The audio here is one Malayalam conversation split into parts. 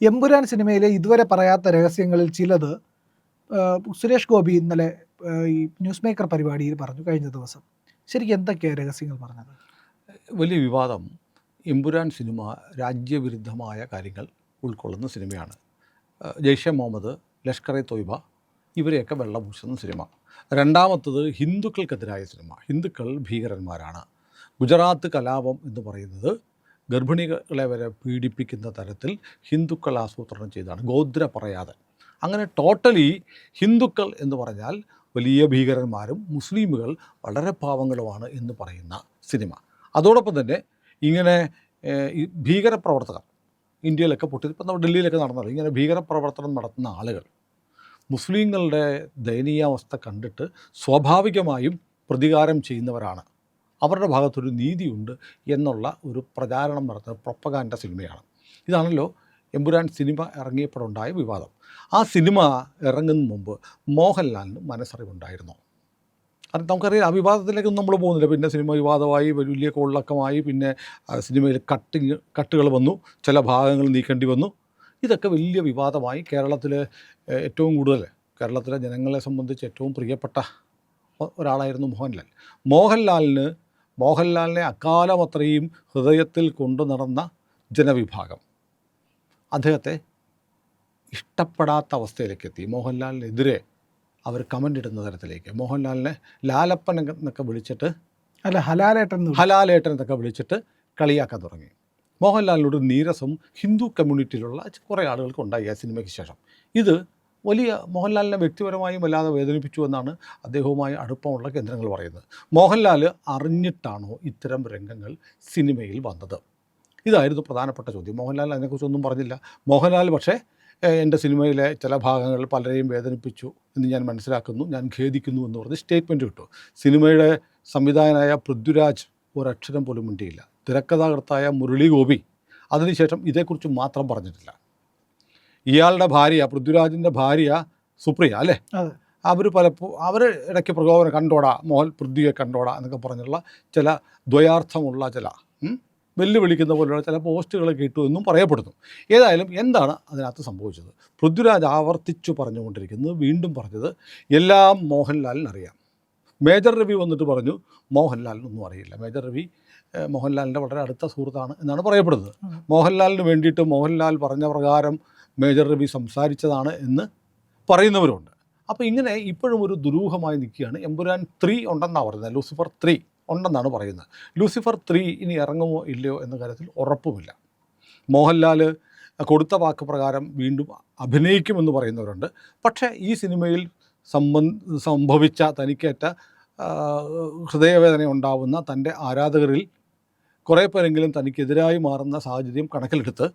എമ്പുരാൻ സിനിമയിലെ ഇതുവരെ പറയാത്ത രഹസ്യങ്ങളിൽ ചിലത് സുരേഷ് ഗോപി ഇന്നലെ ഈ ന്യൂസ് മേക്കർ പരിപാടിയിൽ പറഞ്ഞു കഴിഞ്ഞ ദിവസം. ശരിക്കും എന്തൊക്കെയാണ് രഹസ്യങ്ങൾ പറഞ്ഞത്? വലിയ വിവാദം. എമ്പുരാൻ സിനിമ രാജ്യവിരുദ്ധമായ കാര്യങ്ങൾ ഉൾക്കൊള്ളുന്ന സിനിമയാണ്. ജെയ്ഷെ മുഹമ്മദ്, ലഷ്കർ എ തോയ്ബ ഇവരെയൊക്കെ വെള്ളപൂശുന്ന സിനിമ. രണ്ടാമത്തത് ഹിന്ദുക്കൾക്കെതിരായ സിനിമ. ഹിന്ദുക്കൾ ഭീകരന്മാരാണ്. ഗുജറാത്ത് കലാപം എന്ന് പറയുന്നത് ഗർഭിണികളെ വരെ പീഡിപ്പിക്കുന്ന തരത്തിൽ ഹിന്ദുക്കൾ ആസൂത്രണം ചെയ്തതാണ്, ഗോത്ര പറയാതെ. അങ്ങനെ ടോട്ടലി ഹിന്ദുക്കൾ എന്ന് പറഞ്ഞാൽ വലിയ ഭീകരന്മാരും മുസ്ലിമുകൾ വളരെ പാവങ്ങളുമാണ് എന്ന് പറയുന്ന സിനിമ. അതോടൊപ്പം തന്നെ ഇങ്ങനെ ഈ ഭീകരപ്രവർത്തകർ ഇന്ത്യയിലൊക്കെ ഇപ്പം നമ്മൾ ഡൽഹിയിലൊക്കെ നടന്നത്, ഇങ്ങനെ ഭീകരപ്രവർത്തനം നടത്തുന്ന ആളുകൾ മുസ്ലിങ്ങളുടെ ദയനീയാവസ്ഥ കണ്ടിട്ട് സ്വാഭാവികമായും പ്രതികാരം ചെയ്യുന്നവരാണ്, അവരുടെ ഭാഗത്തൊരു നീതിയുണ്ട് എന്നുള്ള ഒരു പ്രചാരണം നടത്തുന്ന പ്രൊപ്പഗാൻഡ സിനിമയാണ്. ഇതാണല്ലോ എമ്പുരാൻ സിനിമ ഇറങ്ങിയപ്പോഴുണ്ടായ വിവാദം. ആ സിനിമ ഇറങ്ങുന്ന മുമ്പ് മോഹൻലാലിന് മനസ്സറിവുണ്ടായിരുന്നു. അത് നമുക്കറിയാം. ആ വിവാദത്തിലേക്കൊന്നും നമ്മൾ പോകുന്നില്ല. പിന്നെ സിനിമ വിവാദമായി, വലിയ കൊള്ളക്കമായി, പിന്നെ സിനിമയിൽ കട്ടുകൾ വന്നു, ചില ഭാഗങ്ങൾ നീക്കേണ്ടി വന്നു. ഇതൊക്കെ വലിയ വിവാദമായി. കേരളത്തിൽ ഏറ്റവും കൂടുതൽ കേരളത്തിലെ ജനങ്ങളെ സംബന്ധിച്ച് ഏറ്റവും പ്രിയപ്പെട്ട ഒരാളായിരുന്നു മോഹൻലാൽ. മോഹൻലാലിനെ അക്കാലം അത്രയും ഹൃദയത്തിൽ കൊണ്ടു നടന്ന ജനവിഭാഗം അദ്ദേഹത്തെ ഇഷ്ടപ്പെടാത്ത അവസ്ഥയിലേക്ക് എത്തി. മോഹൻലാലിനെതിരെ അവർ കമൻ്റ് ഇടുന്ന തരത്തിലേക്ക്, മോഹൻലാലിനെ ലാലപ്പൻ എന്നൊക്കെ വിളിച്ചിട്ട്, ഹലാലേട്ടൻ എന്നൊക്കെ വിളിച്ചിട്ട് കളിയാക്കാൻ തുടങ്ങി. മോഹൻലാലിനോട് നീരസം ഹിന്ദു കമ്മ്യൂണിറ്റിയിലുള്ള കുറേ ആളുകൾക്ക് ഉണ്ടായി ആ സിനിമയ്ക്ക് ശേഷം. ഇത് വലിയ മോഹൻലാലിനെ വ്യക്തിപരമായും വല്ലാതെ വേദനിപ്പിച്ചു എന്നാണ് അദ്ദേഹവുമായി അടുപ്പമുള്ള കേന്ദ്രങ്ങൾ പറയുന്നത്. മോഹൻലാൽ അറിഞ്ഞിട്ടാണോ ഇത്തരം രംഗങ്ങൾ സിനിമയിൽ വന്നത്? ഇതായിരുന്നു പ്രധാനപ്പെട്ട ചോദ്യം. മോഹൻലാൽ അതിനെക്കുറിച്ചൊന്നും പറഞ്ഞില്ല. മോഹൻലാൽ പക്ഷേ എൻ്റെ സിനിമയിലെ ചില ഭാഗങ്ങൾ പലരെയും വേദനിപ്പിച്ചു എന്ന് ഞാൻ മനസ്സിലാക്കുന്നു, ഞാൻ ഖേദിക്കുന്നു എന്ന് പറഞ്ഞ് സ്റ്റേറ്റ്മെൻറ്റ് കിട്ടു. സിനിമയുടെ സംവിധായകനായ പൃഥ്വിരാജ് ഒരക്ഷരം പോലും മിണ്ടിയില്ല. തിരക്കഥാകൃത്തായ മുരളി ഗോപി അതിനുശേഷം ഇതേക്കുറിച്ച് മാത്രം പറഞ്ഞിട്ടില്ല. ഇയാളുടെ ഭാര്യ, പൃഥ്വിരാജിൻ്റെ ഭാര്യ സുപ്രിയ അല്ലേ, അവർ ഇടയ്ക്ക് പ്രകോപനം കണ്ടോടാ, പൃഥ്വിയെ കണ്ടോടാ എന്നൊക്കെ പറഞ്ഞുള്ള ചില ദ്വയാർത്ഥമുള്ള ചില വെല്ലുവിളിക്കുന്ന പോലെയുള്ള ചില പോസ്റ്റുകളൊക്കെ ഇട്ടു എന്നും പറയപ്പെടുന്നു. ഏതായാലും എന്താണ് അതിനകത്ത് സംഭവിച്ചത്? പൃഥ്വിരാജ് ആവർത്തിച്ചു പറഞ്ഞുകൊണ്ടിരിക്കുന്നത്, വീണ്ടും പറഞ്ഞത് എല്ലാം മോഹൻലാലിനറിയാം. മേജർ രവി വന്നിട്ട് പറഞ്ഞു മോഹൻലാലിനൊന്നും അറിയില്ല. മേജർ രവി മോഹൻലാലിൻ്റെ വളരെ അടുത്ത സുഹൃത്താണ് എന്നാണ് പറയപ്പെടുന്നത്. മോഹൻലാലിന് വേണ്ടിയിട്ട് മോഹൻലാൽ പറഞ്ഞ പ്രകാരം മേജർ രവി സംസാരിച്ചതാണ് എന്ന് പറയുന്നവരുണ്ട്. അപ്പോൾ ഇങ്ങനെ ഇപ്പോഴും ഒരു ദുരൂഹമായി നിൽക്കുകയാണ്. എമ്പുരാൻ 3 ഉണ്ടെന്നാണ് പറയുന്നത്, ലൂസിഫർ 3 ഉണ്ടെന്നാണ് പറയുന്നത്. ലൂസിഫർ 3 ഇനി ഇറങ്ങുമോ ഇല്ലയോ എന്ന കാര്യത്തിൽ ഉറപ്പുമില്ല. മോഹൻലാൽ കൊടുത്ത വാക്ക് പ്രകാരം വീണ്ടും അഭിനയിക്കുമെന്ന് പറയുന്നവരുണ്ട്. പക്ഷേ ഈ സിനിമയിൽ സംഭവിച്ച തനിക്കേറ്റ ഹൃദയവേദന ഉണ്ടാവുന്ന തൻ്റെ ആരാധകരിൽ കുറേ പേരെങ്കിലും തനിക്കെതിരായി മാറുന്ന സാഹചര്യം കണക്കിലെടുത്ത്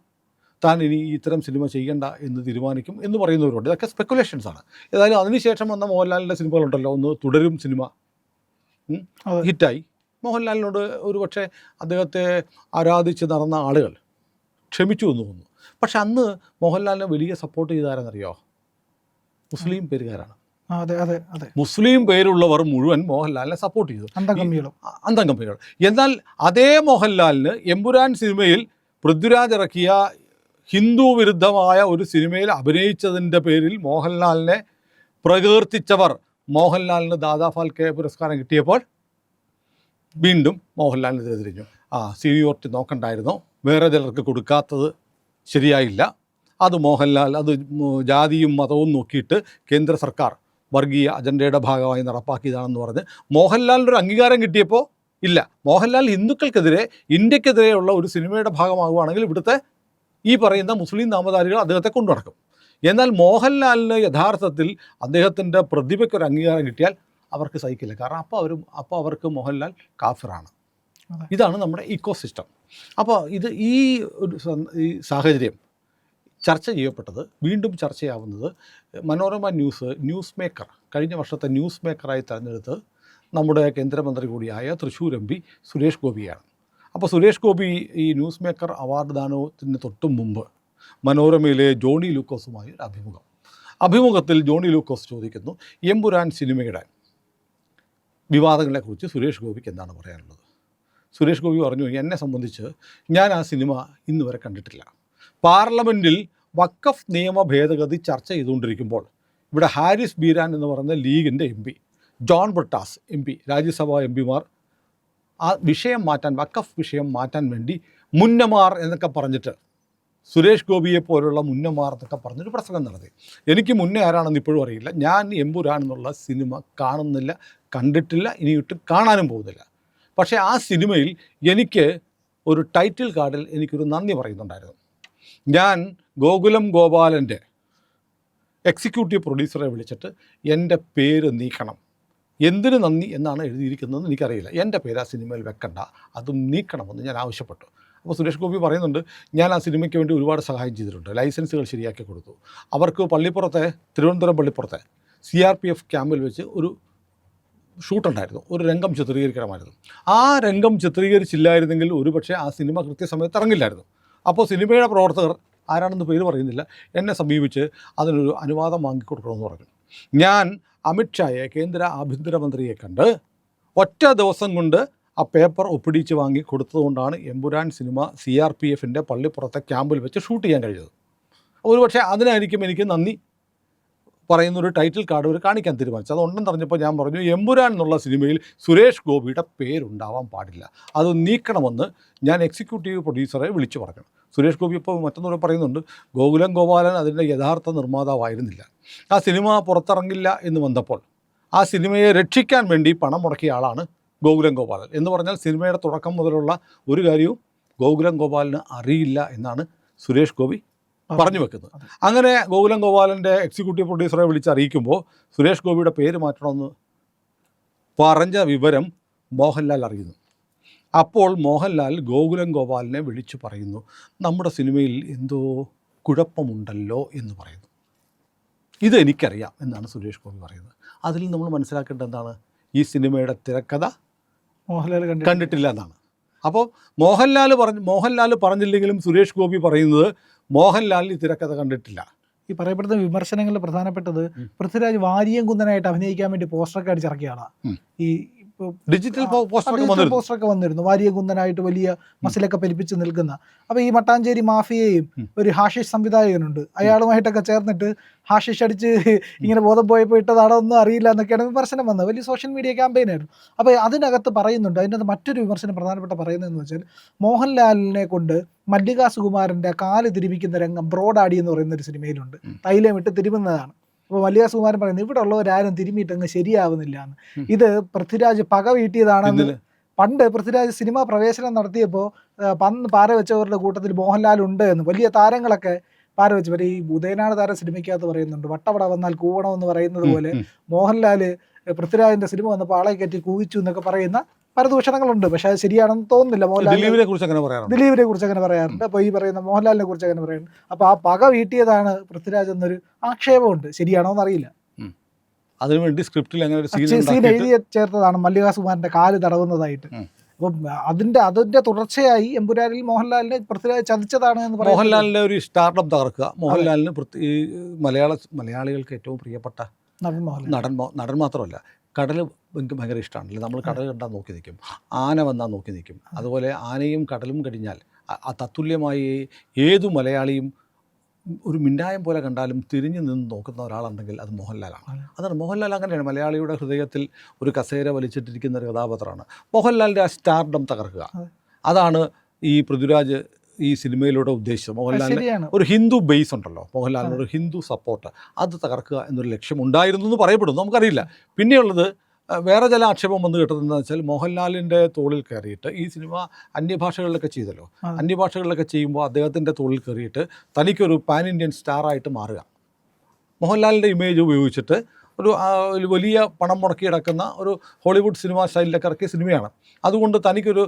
താൻ ഇനി ഇത്തരം സിനിമ ചെയ്യേണ്ട എന്ന് തീരുമാനിക്കും എന്ന് പറയുന്നവരുണ്ട്. ഇതൊക്കെ സ്പെക്കുലേഷൻസാണ്. ഏതായാലും അതിനുശേഷം വന്ന മോഹൻലാലിൻ്റെ സിനിമകളുണ്ടല്ലോ, ഒന്ന് തുടരും സിനിമ ഹിറ്റായി. മോഹൻലാലിനോട് ഒരു പക്ഷേ അദ്ദേഹത്തെ ആരാധിച്ച് നടന്ന ആളുകൾ ക്ഷമിച്ചു എന്ന് തോന്നുന്നു. പക്ഷെ അന്ന് മോഹൻലാലിനെ വലിയ സപ്പോർട്ട് ചെയ്താരെന്നറിയോ? മുസ്ലിം പേരുകാരാണ്. മുസ്ലിം പേരുള്ളവർ മുഴുവൻ മോഹൻലാലിനെ സപ്പോർട്ട് ചെയ്തു, അന്തംകമ്പികൾ. എന്നാൽ അതേ മോഹൻലാലിന് എമ്പുരാൻ സിനിമയിൽ പൃഥ്വിരാജ് ഇറക്കിയ ഹിന്ദു വിരുദ്ധമായ ഒരു സിനിമയിൽ അഭിനയിച്ചതിൻ്റെ പേരിൽ മോഹൻലാലിനെ പ്രകീർത്തിച്ചവർ മോഹൻലാലിന് ദാദാ ഫാൽക്കെ പുരസ്കാരം കിട്ടിയപ്പോൾ വീണ്ടും മോഹൻലാലിനെതിരെ തിരിഞ്ഞു. സീനിയോറിറ്റി നോക്കണ്ടായിരുന്നോ, വേറെ ചിലർക്ക് കൊടുക്കാത്തത് ശരിയായില്ല, അത് മോഹൻലാൽ അത് ജാതിയും മതവും നോക്കിയിട്ട് കേന്ദ്ര സർക്കാർ വർഗീയ അജണ്ടയുടെ ഭാഗമായി നടപ്പാക്കിയതാണെന്ന് പറഞ്ഞ് മോഹൻലാലിനൊരു അംഗീകാരം കിട്ടിയപ്പോൾ ഇല്ല. മോഹൻലാൽ ഹിന്ദുക്കൾക്കെതിരെ, ഇന്ത്യക്കെതിരെയുള്ള ഒരു സിനിമയുടെ ഭാഗമാകുകയാണെങ്കിൽ ഇവിടുത്തെ ഈ പറയുന്ന മുസ്ലിം നാമധാരികൾ അദ്ദേഹത്തെ കൊണ്ടു നടക്കും. എന്നാൽ മോഹൻലാലിന് യഥാർത്ഥത്തിൽ അദ്ദേഹത്തിൻ്റെ പ്രതിഭയ്ക്കൊരു അംഗീകാരം കിട്ടിയാൽ അവർക്ക് സഹിക്കില്ല. കാരണം അപ്പോൾ അവർക്ക് മോഹൻലാൽ കാഫിറാണ്. ഇതാണ് നമ്മുടെ ഇക്കോസിസ്റ്റം. അപ്പോൾ ഈ സാഹചര്യം ചർച്ച ചെയ്യപ്പെട്ടത്, വീണ്ടും ചർച്ചയാവുന്നത് മനോരമ ന്യൂസ് മേക്കർ, കഴിഞ്ഞ വർഷത്തെ ന്യൂസ് മേക്കറായി തിരഞ്ഞെടുത്ത് നമ്മുടെ കേന്ദ്രമന്ത്രി കൂടിയായ തൃശ്ശൂർ എം പി സുരേഷ് ഗോപിയാണ്. അപ്പോൾ സുരേഷ് ഗോപി ഈ ന്യൂസ് മേക്കർ അവാർഡ് ദാനത്തിന് തൊട്ടും മുമ്പ് മനോരമയിലെ ജോണി ലൂക്കോസുമായി ഒരു അഭിമുഖത്തിൽ ജോണി ലൂക്കോസ് ചോദിക്കുന്നു, എമ്പുരാൻ സിനിമയുടെ വിവാദങ്ങളെക്കുറിച്ച് സുരേഷ് ഗോപിക്ക് എന്താണ് പറയാനുള്ളത്? സുരേഷ് ഗോപി പറഞ്ഞു, എന്നെ സംബന്ധിച്ച് ഞാൻ ആ സിനിമ ഇന്ന് വരെ കണ്ടിട്ടില്ല. പാർലമെൻറ്റിൽ വഖഫ് നിയമ ഭേദഗതി ചർച്ച ചെയ്തുകൊണ്ടിരിക്കുമ്പോൾ ഇവിടെ ഹാരിസ് ബീരാൻ എന്ന് പറയുന്ന ലീഗിൻ്റെ M P, John Brittas M P, Rajya Sabha എം പിമാർ ആ വിഷയം മാറ്റാൻ, വഖഫ് വിഷയം മാറ്റാൻ വേണ്ടി മുന്നമാർ എന്നൊക്കെ പറഞ്ഞിട്ട്, സുരേഷ് ഗോപിയെ പോലുള്ള മുന്നമാർ എന്നൊക്കെ പറഞ്ഞൊരു പ്രസംഗം നടത്തി. എനിക്ക് മുന്നേ ആരാണെന്ന് ഇപ്പോഴും അറിയില്ല. ഞാൻ എമ്പുരാൻ എന്നുള്ള സിനിമ കാണുന്നില്ല, കണ്ടിട്ടില്ല, ഇനിയിട്ട് കാണാനും പോകുന്നില്ല. പക്ഷേ ആ സിനിമയിൽ എനിക്ക് ഒരു ടൈറ്റിൽ കാർഡിൽ എനിക്കൊരു നന്ദി പറയുന്നുണ്ടായിരുന്നു. ഞാൻ ഗോകുലം ഗോപാലൻ്റെ എക്സിക്യൂട്ടീവ് പ്രൊഡ്യൂസറെ വിളിച്ചിട്ട് എൻ്റെ പേര് നീക്കണം, എന്തിനു നന്ദി എന്നാണ് എഴുതിയിരിക്കുന്നതെന്ന് എനിക്കറിയില്ല, എൻ്റെ പേര് ആ സിനിമയിൽ വെക്കണ്ട, അതും നീക്കണമെന്ന് ഞാൻ ആവശ്യപ്പെട്ടു. അപ്പോൾ സുരേഷ് ഗോപി പറയുന്നുണ്ട്, ഞാൻ ആ സിനിമയ്ക്ക് വേണ്ടി ഒരുപാട് സഹായം ചെയ്തിട്ടുണ്ട്, ലൈസൻസുകൾ ശരിയാക്കി കൊടുത്തു. അവർക്ക് തിരുവനന്തപുരം പള്ളിപ്പുറത്തെ CRPF ക്യാമ്പിൽ വെച്ച് ഒരു ഷൂട്ടുണ്ടായിരുന്നു, ഒരു രംഗം ചിത്രീകരിക്കണമായിരുന്നു. ആ രംഗം ചിത്രീകരിച്ചില്ലായിരുന്നെങ്കിൽ ഒരുപക്ഷെ ആ സിനിമ കൃത്യസമയത്ത് ഇറങ്ങില്ലായിരുന്നു. അപ്പോൾ സിനിമയുടെ പ്രവർത്തകർ, ആരാണെന്ന് പേര് പറയുന്നില്ല, എന്നെ സമീപിച്ച് അതിനൊരു അനുവാദം വാങ്ങിക്കൊടുക്കണമെന്ന് പറഞ്ഞു. ഞാൻ അമിത്ഷായെ, കേന്ദ്ര ആഭ്യന്തരമന്ത്രിയെ കണ്ട് ഒറ്റ ദിവസം കൊണ്ട് ആ പേപ്പർ ഒപ്പിടിച്ച് വാങ്ങി കൊടുത്തതുകൊണ്ടാണ് എമ്പുരാൻ സിനിമ CRPFൻ്റെ പള്ളിപ്പുറത്തെ ക്യാമ്പിൽ വെച്ച് ഷൂട്ട് ചെയ്യാൻ കഴിഞ്ഞത്. ഒരുപക്ഷെ അതിനായിരിക്കും എനിക്ക് നന്ദി പറയുന്നൊരു ടൈറ്റിൽ കാർഡ് അവർ കാണിക്കാൻ തീരുമാനിച്ചു. അതുണ്ടെന്ന് അറിഞ്ഞപ്പോൾ ഞാൻ പറഞ്ഞു, എമ്പുരാൻ എന്നുള്ള സിനിമയിൽ സുരേഷ് ഗോപിയുടെ പേരുണ്ടാവാൻ പാടില്ല, അത് നീക്കണമെന്ന് ഞാൻ എക്സിക്യൂട്ടീവ് പ്രൊഡ്യൂസറെ വിളിച്ചു പറഞ്ഞു. സുരേഷ് ഗോപി ഇപ്പോൾ മറ്റൊന്നുകൂടെ പറയുന്നുണ്ട്, ഗോകുലം ഗോപാലൻ അതിൻ്റെ യഥാർത്ഥ നിർമ്മാതാവായിരുന്നില്ല. ആ സിനിമ പുറത്തിറങ്ങില്ല എന്ന് വന്നപ്പോൾ ആ സിനിമയെ രക്ഷിക്കാൻ വേണ്ടി പണം മുടക്കിയ ആളാണ് ഗോകുലം ഗോപാലൻ. എന്ന് പറഞ്ഞാൽ സിനിമയുടെ തുടക്കം മുതലുള്ള ഒരു കാര്യവും ഗോകുലം ഗോപാലന് അറിയില്ല എന്നാണ് സുരേഷ് ഗോപി പറഞ്ഞു വെക്കുന്നത്. അങ്ങനെ ഗോകുലം ഗോപാലൻ്റെ എക്സിക്യൂട്ടീവ് പ്രൊഡ്യൂസറെ വിളിച്ചറിയിക്കുമ്പോൾ സുരേഷ് ഗോപിയുടെ പേര് മാറ്റണമെന്ന് പറഞ്ഞ വിവരം മോഹൻലാൽ അറിയുന്നു. അപ്പോൾ മോഹൻലാൽ ഗോകുലം ഗോപാലിനെ വിളിച്ചു പറയുന്നു, നമ്മുടെ സിനിമയിൽ എന്തോ കുഴപ്പമുണ്ടല്ലോ എന്ന് പറയുന്നു. ഇതെനിക്കറിയാം എന്നാണ് സുരേഷ് ഗോപി പറയുന്നത്. അതിൽ നമ്മൾ മനസ്സിലാക്കേണ്ടത് എന്താണ്? ഈ സിനിമയുടെ തിരക്കഥ മോഹൻലാൽ കണ്ടിട്ടില്ല എന്നാണ്. അപ്പോൾ മോഹൻലാൽ പറഞ്ഞില്ലെങ്കിലും സുരേഷ് ഗോപി പറയുന്നത് മോഹൻലാൽ ഈ തിരക്കഥ കണ്ടിട്ടില്ല. ഈ പറയപ്പെടുന്ന വിമർശനങ്ങളിൽ പ്രധാനപ്പെട്ടത് പൃഥ്വിരാജ് വാരിയം കുന്നനായിട്ട് അഭിനയിക്കാൻ വേണ്ടി പോസ്റ്ററൊക്കെ അടിച്ചിറക്കിയ ആളാണ്. ഈ ഡിജിറ്റൽ പോസ്റ്ററൊക്കെ വന്നിരുന്നു, വാരിയ കുന്നനായിട്ട് വലിയ മസിലൊക്കെ പെലിപ്പിച്ച് നിൽക്കുന്ന. അപ്പോൾ ഈ മട്ടാഞ്ചേരി മാഫിയയും ഒരു ഹാഷിഷ് സംവിധായകനുണ്ട്, അയാളുമായിട്ടൊക്കെ ചേർന്നിട്ട് ഹാഷിഷ് അടിച്ച് ഇങ്ങനെ ബോധം പോയപ്പോൾ ഇട്ടതാണോ ഒന്നും അറിയില്ല എന്നൊക്കെയാണ് വിമർശനം വന്നത്. വലിയ സോഷ്യൽ മീഡിയ ക്യാമ്പയിനായിരുന്നു. അപ്പോൾ അതിനകത്ത് പറയുന്നുണ്ട്, അതിനകത്ത് മറ്റൊരു വിമർശനം പ്രധാനപ്പെട്ട പറയുന്നതെന്ന് വെച്ചാൽ, മോഹൻലാലിനെ കൊണ്ട് മല്ലിക സുകുമാരൻ്റെ കാല് തിരുമിക്കുന്ന രംഗം ബ്രോഡാഡി എന്ന് പറയുന്ന ഒരു സിനിമയിലുണ്ട്, തൈലമിട്ട് തിരുമുന്നതാണ്. അപ്പോൾ മല്ലിക സുകുമാരൻ പറയുന്നത്, ഇവിടെ ഉള്ളവരാരും തിരുമിയിട്ടങ്ങ് ശരിയാവുന്നില്ല എന്ന്. ഇത് പൃഥ്വിരാജ് പക വീട്ടിയതാണെന്ന്. പണ്ട് പൃഥ്വിരാജ് സിനിമാ പ്രവേശനം നടത്തിയപ്പോൾ പാര വെച്ചവരുടെ കൂട്ടത്തിൽ മോഹൻലാൽ ഉണ്ട് എന്ന് വലിയ താരങ്ങളൊക്കെ പാര വെച്ച് വരെ. ഈ ഉദയനാട് താരം സിനിമയ്ക്കകത്ത് പറയുന്നുണ്ട്, വട്ടവട വന്നാൽ കൂവണമെന്ന് പറയുന്നത് പോലെ മോഹൻലാൽ പൃഥ്വിരാജിന്റെ സിനിമ വന്നപ്പോൾ ആളെ കയറ്റി കൂവിച്ചു എന്നൊക്കെ പറയുന്ന പരദൂഷണങ്ങളുണ്ട്. പക്ഷെ അത് ശരിയാണെന്ന് തോന്നുന്നില്ല. ദിലീപിനെ കുറിച്ച് അങ്ങനെ പറയാറുണ്ട്. അപ്പോൾ ഈ പറയുന്ന മോഹൻലാലിനെ കുറിച്ച് അങ്ങനെ പറയുന്നുണ്ട്. അപ്പോൾ ആ പക വീട്ടിയതാണ് പൃഥ്വിരാജ് എന്നൊരു ആക്ഷേപമൊണ്ട്. ശരിയാണോ എന്നറിയില്ല. അതിനുവേണ്ടി സ്ക്രിപ്റ്റിൽ അങ്ങനെ ഒരു സീൻ എഴുതി ചേർത്തതാണ് മല്ലിക സുകുമാരന്റെ കാല് തടവുന്നതായിട്ട്. അപ്പം അതിന്റെ തുടർച്ചയായി എമ്പുരാനിൽ മോഹൻലാലിനെ പൃഥ്വിരാജ് ചതിച്ചതാണ് എന്ന് പറയുന്നത്. മോഹൻലാലിന്റെ ഒരു സ്റ്റാർഡം തകർക്കുക. മോഹൻലാലിന് മലയാളികൾക്ക് ഏറ്റവും പ്രിയപ്പെട്ട നടൻ മാത്രമല്ല, കടൽ എനിക്ക് ഭയങ്കര ഇഷ്ടമാണല്ലോ. നമ്മൾ കടൽ കണ്ടാൽ നോക്കി നിൽക്കും, ആന വന്നാൽ നോക്കി നിൽക്കും. അതുപോലെ ആനയും കടലും കഴിഞ്ഞാൽ തത്തുല്യമായി ഏതു മലയാളിയും ഒരു മിണ്ടായം പോലെ കണ്ടാലും തിരിഞ്ഞു നിന്ന് നോക്കുന്ന ഒരാളുണ്ടെങ്കിൽ അത് മോഹൻലാലാണ്. അതാണ് മോഹൻലാൽ. അങ്ങനെയാണ് മലയാളിയുടെ ഹൃദയത്തിൽ ഒരു കസേര വലിച്ചിട്ടിരിക്കുന്ന ഒരു കഥാപാത്രമാണ്. മോഹൻലാലിൻ്റെ ആ സ്റ്റാർഡം തകർക്കുക, അതാണ് ഈ പൃഥ്വിരാജ് ഈ സിനിമയിലൂടെ ഉദ്ദേശിച്ചത്. മോഹൻലാലിന് ഒരു ഹിന്ദു ബേസ് ഉണ്ടല്ലോ, മോഹൻലാലിന് ഒരു ഹിന്ദു സപ്പോർട്ട്, അത് തകർക്കുക എന്നൊരു ലക്ഷ്യം ഉണ്ടായിരുന്നു എന്ന് പറയപ്പെടുന്നു. നമുക്കറിയില്ല. പിന്നെയുള്ളത് വേറെ ചില ആക്ഷേപം വന്ന് കിട്ടുന്നതെന്ന് വെച്ചാൽ, മോഹൻലാലിൻ്റെ തോളിൽ കയറിയിട്ട് ഈ സിനിമ അന്യഭാഷകളിലൊക്കെ ചെയ്തല്ലോ, അന്യഭാഷകളിലൊക്കെ ചെയ്യുമ്പോൾ അദ്ദേഹത്തിൻ്റെ തോളിൽ കയറിയിട്ട് തനിക്കൊരു പാൻ ഇന്ത്യൻ സ്റ്റാറായിട്ട് മാറുക. മോഹൻലാലിൻ്റെ ഇമേജ് ഉപയോഗിച്ചിട്ട് ഒരു വലിയ പണം മുടക്കി കിടക്കുന്ന ഒരു ഹോളിവുഡ് സിനിമ സ്റ്റൈലിലൊക്കെ ഇറക്കിയ സിനിമയാണ്. അതുകൊണ്ട് തനിക്കൊരു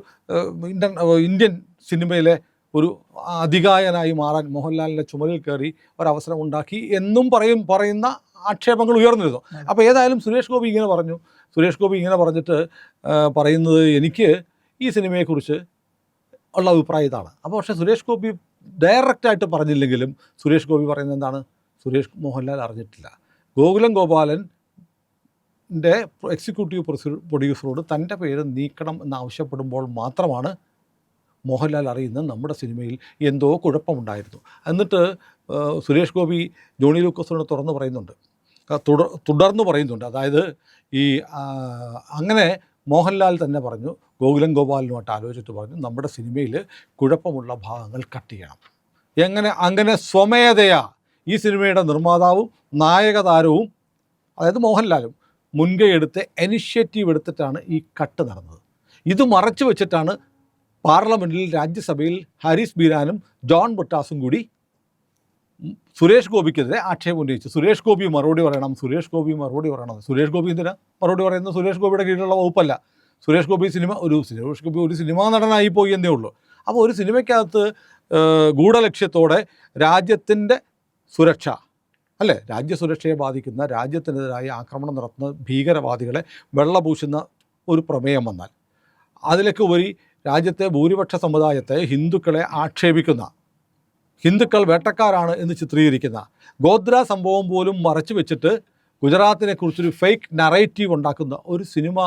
ഇന്ത്യൻ സിനിമയിലെ ഒരു അധികായനായി മാറാൻ മോഹൻലാലിൻ്റെ ചുമലിൽ കയറി ഒരവസരം ഉണ്ടാക്കി എന്നും പറയുന്ന ആക്ഷേപങ്ങൾ ഉയർന്നിരുന്നു. അപ്പോൾ ഏതായാലും സുരേഷ് ഗോപി ഇങ്ങനെ പറഞ്ഞിട്ട് പറയുന്നത്, എനിക്ക് ഈ സിനിമയെക്കുറിച്ച് ഉള്ള അഭിപ്രായം ഇതാണ്. അപ്പോൾ പക്ഷേ സുരേഷ് ഗോപി ഡയറക്റ്റായിട്ട് പറഞ്ഞില്ലെങ്കിലും സുരേഷ് ഗോപി പറയുന്നത് എന്താണ്? മോഹൻലാൽ അറിഞ്ഞിട്ടില്ല. ഗോകുലം ഗോപാലൻ്റെ എക്സിക്യൂട്ടീവ് പ്രൊഡ്യൂസറോട് തൻ്റെ പേര് നീക്കണം എന്നാവശ്യപ്പെടുമ്പോൾ മാത്രമാണ് മോഹൻലാൽ അറിയുന്നത് നമ്മുടെ സിനിമയിൽ എന്തോ കുഴപ്പമുണ്ടായിരുന്നു. എന്നിട്ട് സുരേഷ് ഗോപി ജോണി ലൂക്കോസിനോട് തുറന്ന് പറയുന്നുണ്ട്, തുടർന്ന് പറയുന്നുണ്ട്. അതായത് ഈ അങ്ങനെ മോഹൻലാൽ തന്നെ പറഞ്ഞു, ഗോകുലം ഗോപാലനുമായിട്ട് ആലോചിച്ചിട്ട് പറഞ്ഞു, നമ്മുടെ സിനിമയിൽ കുഴപ്പമുള്ള ഭാഗങ്ങൾ കട്ട് ചെയ്യണം. അങ്ങനെ സ്വമേധയാ ഈ സിനിമയുടെ നിർമ്മാതാവും നായകതാരവും അതായത് മോഹൻലാലും മുൻകൈ എടുത്ത് ഇനിഷ്യേറ്റീവ് എടുത്തിട്ടാണ് ഈ കട്ട് നടന്നത്. ഇത് മറച്ചു വെച്ചിട്ടാണ് പാർലമെൻറ്റിൽ രാജ്യസഭയിൽ ഹാരിസ് ബീരാനും ജോൺ ബ്രിട്ടാസും കൂടി സുരേഷ് ഗോപിക്കെതിരെ ആക്ഷേപം ഉന്നയിച്ചു. സുരേഷ് ഗോപി മറുപടി പറയണം. സുരേഷ് ഗോപി എന്തിനാ മറുപടി പറയുന്നത്? സുരേഷ് ഗോപിയുടെ കീഴിലുള്ള വകുപ്പല്ല. സുരേഷ് ഗോപി ഒരു സിനിമാ നടനായി പോയി എന്നേ ഉള്ളൂ. അപ്പോൾ ഒരു സിനിമയ്ക്കകത്ത് ഗൂഢലക്ഷ്യത്തോടെ രാജ്യത്തിൻ്റെ സുരക്ഷ അല്ലേ, രാജ്യസുരക്ഷയെ ബാധിക്കുന്ന, രാജ്യത്തിനെതിരായി ആക്രമണം നടത്തുന്ന ഭീകരവാദികളെ വെള്ളപൂശുന്ന ഒരു പ്രമേയം വന്നാൽ, അതിലേക്ക് ഉപരി രാജ്യത്തെ ഭൂരിപക്ഷ സമുദായത്തെ ഹിന്ദുക്കളെ ആക്ഷേപിക്കുന്ന, ഹിന്ദുക്കൾ വേട്ടക്കാരാണ് എന്ന് ചിത്രീകരിക്കുന്ന, ഗോദ്ര സംഭവം പോലും മറച്ചു വെച്ചിട്ട് ഗുജറാത്തിനെ കുറിച്ചൊരു ഫേക്ക് നറേറ്റീവ് ഉണ്ടാക്കുന്ന ഒരു സിനിമ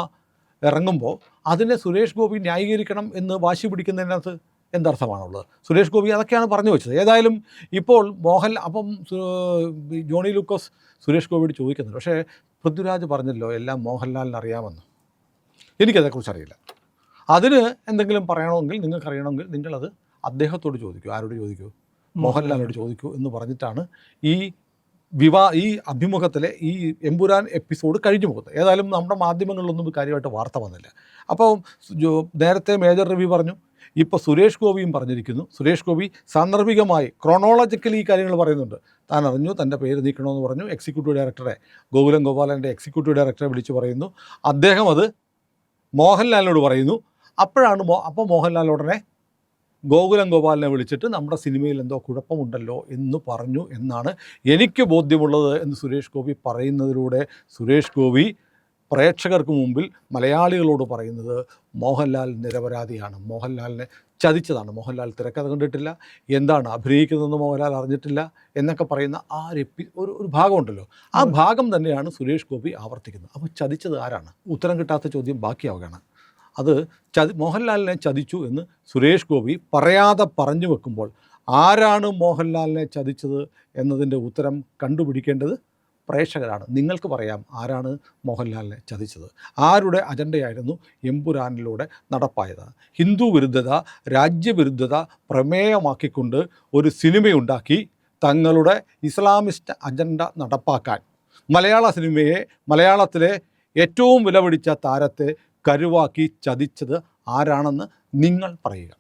ഇറങ്ങുമ്പോൾ അതിനെ സുരേഷ് ഗോപി ന്യായീകരിക്കണം എന്ന് വാശി പിടിക്കുന്നതിനകത്ത് എന്തർത്ഥമാണുള്ളത്? സുരേഷ് ഗോപി അതൊക്കെയാണ് പറഞ്ഞു വെച്ചത്. ഏതായാലും ഇപ്പോൾ ജോണി ലൂക്കോസ് സുരേഷ് ഗോപിയോട് ചോദിക്കുന്നുണ്ട്, പക്ഷേ പൃഥ്വിരാജ് പറഞ്ഞല്ലോ എല്ലാം മോഹൻലാലിന് അറിയാമെന്ന്. എനിക്കതേക്കുറിച്ച് അറിയില്ല. അതിന് എന്തെങ്കിലും പറയണമെങ്കിൽ, നിങ്ങൾക്കറിയണമെങ്കിൽ നിങ്ങളത് അദ്ദേഹത്തോട് ചോദിക്കൂ. ആരോട് ചോദിക്കൂ? മോഹൻലാലിനോട് ചോദിക്കൂ എന്ന് പറഞ്ഞിട്ടാണ് ഈ അഭിമുഖത്തിലെ ഈ എമ്പുരാൻ എപ്പിസോഡ് കഴിഞ്ഞു പോകുന്നത്. ഏതായാലും നമ്മുടെ മാധ്യമങ്ങളിലൊന്നും കാര്യമായിട്ട് വാർത്ത വന്നില്ല. അപ്പോൾ നേരത്തെ മേജർ രവി പറഞ്ഞു, ഇപ്പോൾ സുരേഷ് ഗോപിയും പറഞ്ഞിരിക്കുന്നു. സുരേഷ് ഗോപി സാന്ദർഭികമായി ക്രോണോളജിക്കലി ഈ കാര്യങ്ങൾ പറയുന്നുണ്ട്. താൻ അറിഞ്ഞു, തൻ്റെ പേര് നീക്കണമെന്ന് പറഞ്ഞു. എക്സിക്യൂട്ടീവ് ഡയറക്ടറെ, ഗോകുലം ഗോപാലൻ്റെ എക്സിക്യൂട്ടീവ് ഡയറക്ടറെ വിളിച്ച് പറയുന്നു. അദ്ദേഹം അത് മോഹൻലാലിനോട് പറയുന്നു. അപ്പോൾ മോഹൻലാൽ ഉടനെ ഗോകുലം ഗോപാലിനെ വിളിച്ചിട്ട് നമ്മുടെ സിനിമയിൽ എന്തോ കുഴപ്പമുണ്ടല്ലോ എന്ന് പറഞ്ഞു എന്നാണ് എനിക്ക് ബോധ്യമുള്ളത് എന്ന് സുരേഷ് ഗോപി പറയുന്നതിലൂടെ സുരേഷ് ഗോപി പ്രേക്ഷകർക്ക് മുമ്പിൽ മലയാളികളോട് പറയുന്നത് മോഹൻലാൽ നിരപരാധിയാണ്, മോഹൻലാലിനെ ചതിച്ചതാണ്, മോഹൻലാൽ തിരക്കഥ കണ്ടിട്ടില്ല, എന്താണ് അഭിനയിക്കുന്നതെന്ന് മോഹൻലാൽ അറിഞ്ഞിട്ടില്ല എന്നൊക്കെ പറയുന്ന ഒരു ഭാഗമുണ്ടല്ലോ. ആ ഭാഗം തന്നെയാണ് സുരേഷ് ഗോപി ആവർത്തിക്കുന്നത്. അപ്പോൾ ചതിച്ചത് ആരാണ്? ഉത്തരം കിട്ടാത്ത ചോദ്യം ബാക്കിയാവുകയാണ്. അത് മോഹൻലാലിനെ ചതിച്ചു എന്ന് സുരേഷ് ഗോപി പറയാതെ പറഞ്ഞു വെക്കുമ്പോൾ ആരാണ് മോഹൻലാലിനെ ചതിച്ചത് എന്നതിൻ്റെ ഉത്തരം കണ്ടുപിടിക്കേണ്ടത് പ്രേക്ഷകരാണ്. നിങ്ങൾക്ക് പറയാം ആരാണ് മോഹൻലാലിനെ ചതിച്ചത്. ആരുടെ അജണ്ടയായിരുന്നു എമ്പുരാനിലൂടെ നടപ്പായത്? ഹിന്ദു വിരുദ്ധത, രാജ്യവിരുദ്ധത പ്രമേയമാക്കിക്കൊണ്ട് ഒരു സിനിമയുണ്ടാക്കി തങ്ങളുടെ ഇസ്ലാമിസ്റ്റ് അജണ്ട നടപ്പാക്കാൻ മലയാള സിനിമയെ, മലയാളത്തിലെ ഏറ്റവും വിലപിടിച്ച താരത്തെ കരുവാക്കി ചതിച്ചത് ആരാണെന്ന് നിങ്ങൾ പറയുക.